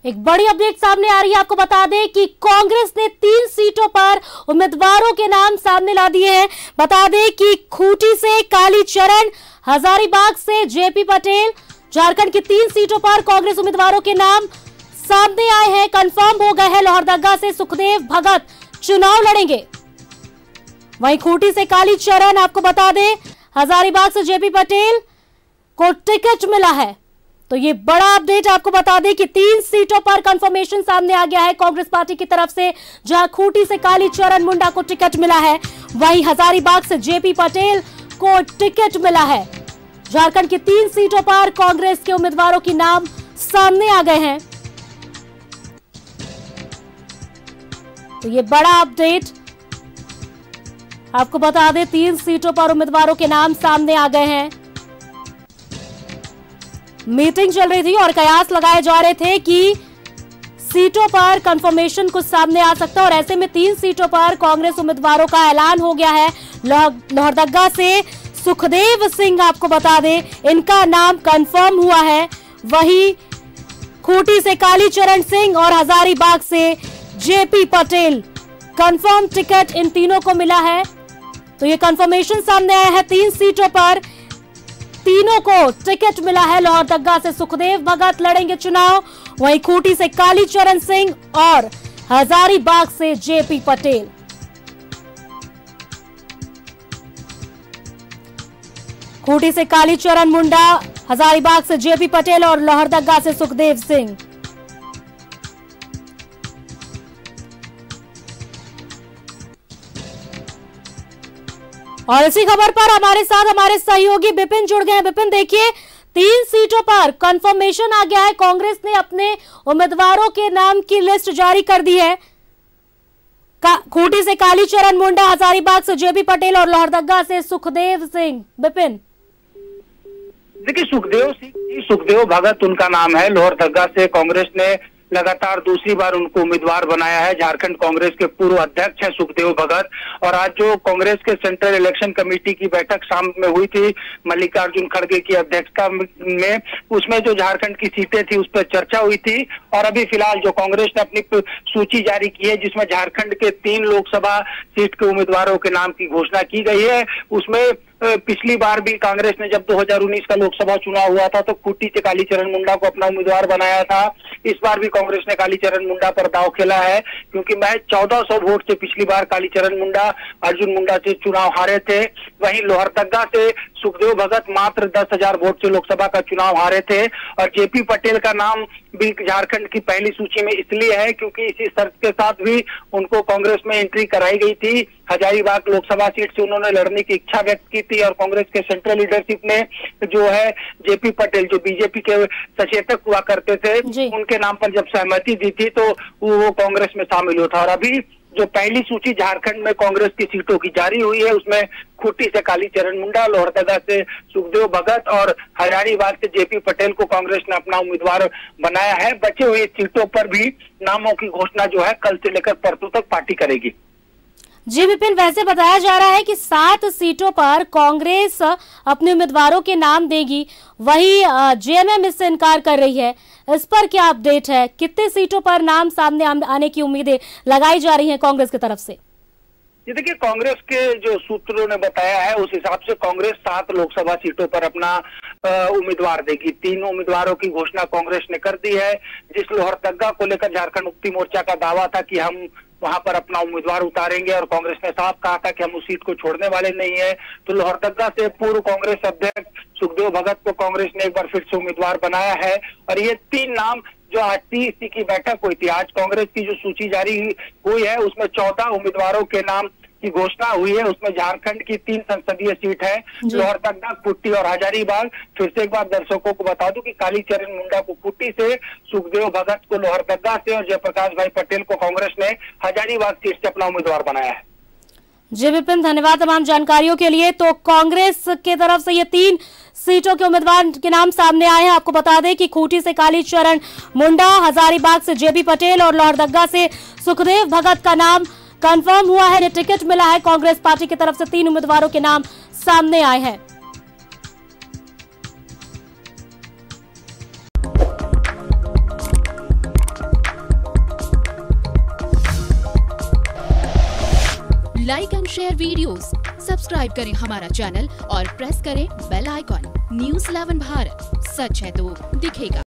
एक बड़ी अपडेट सामने आ रही है। आपको बता दें कि कांग्रेस ने 3 सीटों पर उम्मीदवारों के नाम सामने ला दिए हैं। बता दें कि खूंटी से कालीचरण, हजारीबाग से जेपी पटेल, झारखंड की 3 सीटों पर कांग्रेस उम्मीदवारों के नाम सामने आए हैं, कंफर्म हो गए हैं। लोहरदगा से सुखदेव भगत चुनाव लड़ेंगे। वहीं खूंटी से कालीचरण, आपको बता दें हजारीबाग से जेपी पटेल को टिकट मिला है। तो ये बड़ा अपडेट आपको बता दें कि 3 सीटों पर कंफर्मेशन सामने आ गया है कांग्रेस पार्टी की तरफ से, जहां खूंटी से कालीचरण मुंडा को टिकट मिला है, वहीं हजारीबाग से जेपी पटेल को टिकट मिला है। झारखंड की 3 सीटों पर कांग्रेस के उम्मीदवारों के नाम सामने आ गए हैं। तो ये बड़ा अपडेट आपको बता दें, 3 सीटों पर उम्मीदवारों के नाम सामने आ गए हैं। मीटिंग चल रही थी और कयास लगाए जा रहे थे कि सीटों पर कंफर्मेशन कुछ सामने आ सकता है और ऐसे में 3 सीटों पर कांग्रेस उम्मीदवारों का ऐलान हो गया है। लोहरदगा से सुखदेव सिंह, आपको बता दें इनका नाम कंफर्म हुआ है। वहीं खूंटी से कालीचरण सिंह और हजारीबाग से जेपी पटेल, कंफर्म टिकट इन तीनों को मिला है। तो ये कंफर्मेशन सामने आया है, 3 सीटों पर तीनों को टिकट मिला है। लोहरदगा से सुखदेव भगत लड़ेंगे चुनाव, वहीं खूंटी से कालीचरण सिंह और हजारीबाग से जेपी पटेल। खूंटी से कालीचरण मुंडा, हजारीबाग से जेपी पटेल और लोहरदगा से सुखदेव सिंह। और इसी खबर पर हमारे साथ हमारे सहयोगी विपिन जुड़ गए हैं। विपिन, देखिए 3 सीटों पर कंफर्मेशन आ गया है। कांग्रेस ने अपने उम्मीदवारों के नाम की लिस्ट जारी कर दी है। खूंटी से कालीचरण मुंडा, हजारीबाग से जेपी पटेल और लोहरदगा से सुखदेव सिंह। विपिन, देखिए सुखदेव भगत उनका नाम है। लोहरदगा से कांग्रेस ने लगातार दूसरी बार उनको उम्मीदवार बनाया है। झारखंड कांग्रेस के पूर्व अध्यक्ष हैं सुखदेव भगत। और आज जो कांग्रेस के सेंट्रल इलेक्शन कमेटी की बैठक शाम में हुई थी मल्लिकार्जुन खड़गे की अध्यक्षता में, उसमें जो झारखंड की सीटें थी उस पर चर्चा हुई थी। और अभी फिलहाल जो कांग्रेस ने अपनी सूची जारी की है, जिसमें झारखंड के 3 लोकसभा सीट के उम्मीदवारों के नाम की घोषणा की गई है। उसमें पिछली बार भी कांग्रेस ने जब 2019 का लोकसभा चुनाव हुआ था तो खूंटी से कालीचरण मुंडा को अपना उम्मीदवार बनाया था। इस बार भी कांग्रेस ने कालीचरण मुंडा पर दांव खेला है, क्योंकि महज 1400 वोट से पिछली बार कालीचरण मुंडा अर्जुन मुंडा से चुनाव हारे थे। वहीं लोहरदगा से सुखदेव भगत मात्र 10,000 वोट से लोकसभा का चुनाव हारे थे। और जेपी पटेल का नाम भी झारखंड की पहली सूची में इसलिए है क्योंकि इसी शर्त के साथ भी उनको कांग्रेस में एंट्री कराई गई थी। हजारीबाग लोकसभा सीट से उन्होंने लड़ने की इच्छा व्यक्त की थी और कांग्रेस के सेंट्रल लीडरशिप ने जो है जेपी पटेल, जो बीजेपी के सचेतक हुआ करते थे, उनके नाम पर जब सहमति दी थी तो वो कांग्रेस में शामिल हुआ था। और अभी जो पहली सूची झारखंड में कांग्रेस की सीटों की जारी हुई है, उसमें खूंटी से कालीचरण मुंडा, लोहरदगा से सुखदेव भगत और हजारीबाग से जेपी पटेल को कांग्रेस ने अपना उम्मीदवार बनाया है। बचे हुए सीटों पर भी नामों की घोषणा जो है कल से लेकर परसों तक पार्टी करेगी। जी विपिन, वैसे बताया जा रहा है कि 7 सीटों पर कांग्रेस अपने उम्मीदवारों के नाम देगी, वही जेएमएम इससे इनकार कर रही है। इस पर क्या अपडेट है? कितने सीटों पर नाम सामने आने की उम्मीदें लगाई जा रही हैं कांग्रेस की तरफ से? ये देखिए, कांग्रेस के जो सूत्रों ने बताया है उस हिसाब से कांग्रेस 7 लोकसभा सीटों पर अपना उम्मीदवार देगी। 3 उम्मीदवारों की घोषणा कांग्रेस ने कर दी है। जिस लोहरदगा को लेकर झारखंड मुक्ति मोर्चा का दावा था कि हम वहां पर अपना उम्मीदवार उतारेंगे और कांग्रेस ने साफ कहा था कि हम उस सीट को छोड़ने वाले नहीं है, तो लोहरदगा से पूर्व कांग्रेस अध्यक्ष सुखदेव भगत को कांग्रेस ने एक बार फिर से उम्मीदवार बनाया है। और ये 3 नाम जो आज 30 की बैठक हुई थी, आज कांग्रेस की जो सूची जारी हुई है उसमें 14 उम्मीदवारों के नाम की घोषणा हुई है। उसमें झारखंड की 3 संसदीय सीट है, लोहरदगा, खूंटी और हजारीबाग। फिर से एक बार दर्शकों को बता दूं कि कालीचरण मुंडा को खूंटी से, सुखदेव भगत को लोहरदगा से और जयप्रकाश भाई पटेल को कांग्रेस ने हजारीबाग सीट से अपना उम्मीदवार बनाया है। जी विपिन, धन्यवाद तमाम जानकारियों के लिए। तो कांग्रेस की तरफ से ये 3 सीटों के उम्मीदवार के नाम सामने आए हैं। आपको बता दें कि खूंटी से कालीचरण मुंडा, हजारीबाग से जेपी पटेल और लोहरदगा से सुखदेव भगत का नाम कंफर्म हुआ है, टिकट मिला है। कांग्रेस पार्टी की तरफ से 3 उम्मीदवारों के नाम सामने आए हैं। Like and share videos, subscribe करें हमारा चैनल और प्रेस करें बेल आइकॉन। News 11 भारत, सच है तो दिखेगा।